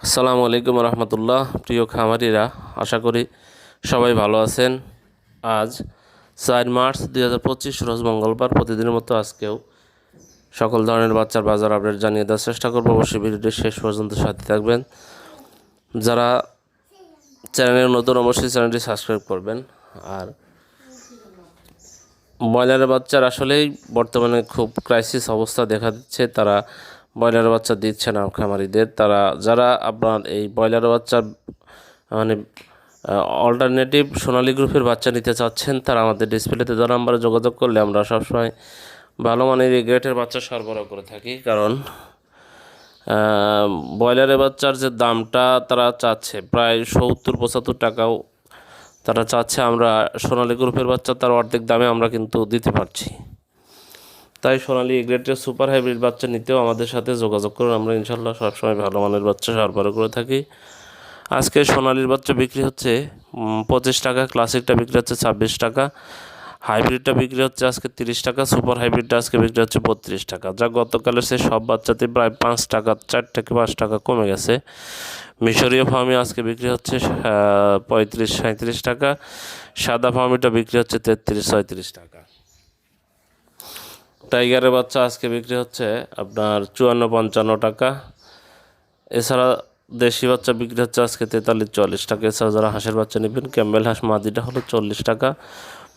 আসসালামু আলাইকুম রহমতুল্লাহ। প্রিয় খামারিরা, আশা করি সবাই ভালো আছেন। আজ 4 মার্চ 2025 রোজ মঙ্গলবার। প্রতিদিনের মতো আজকেও সকল ধরনের বাচ্চার বাজার আপডেট জানিয়ে দেওয়ার চেষ্টা করবো। অবশ্যই ভিডিওটি শেষ পর্যন্ত সাথে থাকবেন। যারা চ্যানেলের নতুন অবশ্যই চ্যানেলটি সাবস্ক্রাইব করবেন। আর ব্রয়লারের বাচ্চার আসলেই বর্তমানে খুব ক্রাইসিস অবস্থা দেখা দিচ্ছে। তারা ব্রয়লারের বাচ্চা দিচ্ছে না খামারিদের। যারা আপনার এই ব্রয়লারের বাচ্চা মানে অল্টারনেটিভ সোনালী গ্রুপের বাচ্চা নিতে চাচ্ছেন, তারা আমাদের ডিসপ্লেতে দেওয়া নাম্বারে যোগাযোগ করলে আমরা সবসময় ভালো মানের এই গ্রেটের বাচ্চা সরবরাহ করে থাকি। কারণ ব্রয়লারের বাচ্চার যে দামটা তারা চাচ্ছে প্রায় 70-75 টাকাও তারা চাচ্ছে, আমরা সোনালী গ্রুপের বাচ্চা তার অর্ধেক দামে আমরা কিন্তু দিতে পারছি। তাই সোনালী গ্রেটের সুপার হাইব্রিড বাচ্চা নিতেও আমাদের সাথে যোগাযোগ করুন। আমরা ইনশাল্লাহ সবসময় ভালো মানের বাচ্চা সরবরাহ করে থাকি। আজকে সোনালীর বাচ্চা বিক্রি হচ্ছে 25 টাকা, ক্লাসিকটা বিক্রি হচ্ছে 26 টাকা, হাইব্রিডটা বিক্রি হচ্ছে আজকে 30 টাকা, সুপার হাইব্রিডটা আজকে বিক্রি হচ্ছে 32 টাকা। যা গতকালের সে সব বাচ্চাতে প্রায় 5 টাকা, 4 থেকে 5 টাকা কমে গেছে। মিশরীয় ফার্মি আজকে বিক্রি হচ্ছে 35-37 টাকা, সাদা ফার্মিটা বিক্রি হচ্ছে 33-36 টাকা। টাইগারের বাচ্চা আজকে বিক্রি হচ্ছে আপনার 54-55 টাকা। এছাড়া দেশি বাচ্চা বিক্রি হচ্ছে আজকে 43-44 টাকা। এছাড়া যারা হাঁসের বাচ্চা নেবেন, ক্যাম্বেল হাঁস মাদিটা হলো 40 টাকা,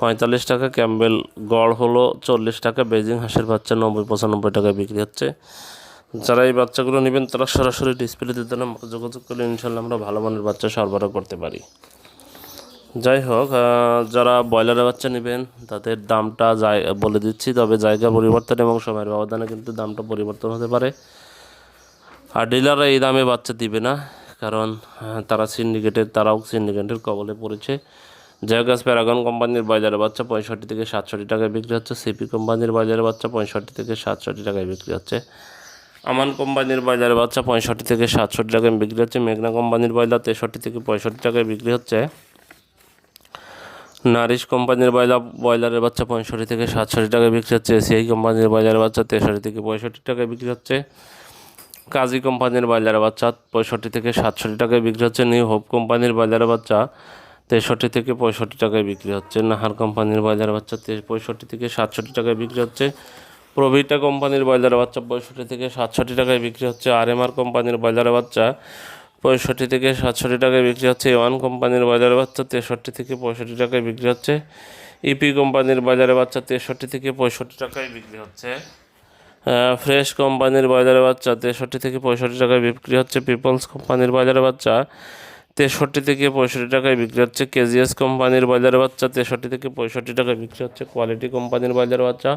45 টাকা, ক্যাম্বেল গড় হলো 40 টাকা, বেজিং হাঁসের বাচ্চা 90-95 টাকায় বিক্রি হচ্ছে। যারা এই বাচ্চাগুলো নেবেন তারা সরাসরি ডিসপ্লেতে দেন যোগাযোগ করলে ইনশাল্লাহ আমরা ভালো মানের বাচ্চা সরবরাহ করতে পারি। যাই হোক, যারা ব্রয়লারের বাচ্চা নেবেন তাদের দামটা বলে দিচ্ছি, তবে জায়গা পরিবর্তন এবং সময়ের ব্যবধানে কিন্তু দামটা পরিবর্তন হতে পারে। আর ডিলাররা এই দামে বাচ্চা দিবে না, কারণ তারাও সিন্ডিকেটের কবলে পড়েছে। জায়গাস প্যারাগন কোম্পানির ব্রয়লারের বাচ্চা 65-67 টাকায় বিক্রি হচ্ছে। সিপি কোম্পানির ব্রয়লারের বাচ্চা 65-67 টাকায় বিক্রি হচ্ছে। আমান কোম্পানির ব্রয়লারের বাচ্চা 65-67 টাকায় বিক্রি হচ্ছে। মেঘনা কোম্পানির ব্রয়লার 63-65 টাকায় বিক্রি হচ্ছে। নারিশ কোম্পানির ব্রয়লারের বাচ্চা 65-67 টাকায় বিক্রি হচ্ছে। এসিআই কোম্পানির ব্রয়লারের বাচ্চা 63-65 টাকায় বিক্রি হচ্ছে। কাজী কোম্পানির ব্রয়লারের বাচ্চা 65-67 টাকায় বিক্রি হচ্ছে। নিউ হোপ কোম্পানির ব্রয়লারের বাচ্চা 63-65 টাকায় বিক্রি হচ্ছে। নাহার কোম্পানির ব্রয়লারের বাচ্চা 65-67 টাকায় বিক্রি হচ্ছে। প্রভিটা কোম্পানির ব্রয়লারের বাচ্চা 65-67 টাকায় বিক্রি হচ্ছে। আরএমআর কোম্পানির ব্রয়লারের বাচ্চা 65-67 টাকায় বিক্রি হচ্ছে। ওয়ান কোম্পানির ব্রয়লারের বাচ্চা 63-65 টাকায় বিক্রি হচ্ছে। ইপি কোম্পানির ব্রয়লারের বাচ্চা 63-65 টাকায় বিক্রি হচ্ছে। ফ্রেশ কোম্পানির ব্রয়লারের বাচ্চা 63-65 টাকায় বিক্রি হচ্ছে। পিপলস কোম্পানির ব্রয়লারের বাচ্চা 63-65 টাকায় বিক্রি হচ্ছে। কেজিএস কোম্পানির ব্রয়লারের বাচ্চা 63-65 টাকায় বিক্রি হচ্ছে। কোয়ালিটি কোম্পানির ব্রয়লারের বাচ্চা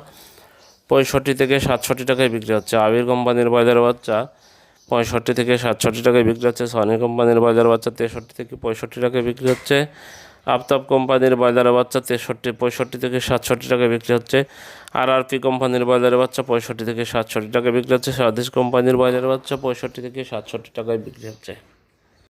65-67 টাকায় বিক্রি হচ্ছে। আবির কোম্পানির ব্রয়লারের বাচ্চা 65-67 টাকায় বিক্রি হচ্ছে। সনি কোম্পানির ব্রয়লারের বাচ্চা 63-65 টাকায় বিক্রি হচ্ছে। আফতাব কোম্পানির ব্রয়লারের বাচ্চা 65-67 টাকায় বিক্রি হচ্ছে। আরআরপি কোম্পানির ব্রয়লারের বাচ্চা 65-67 টাকায় বিক্রি হচ্ছে। স্বাদিশ কোম্পানির ব্রয়লারের বাচ্চা 65-67 টাকায় বিক্রি হচ্ছে।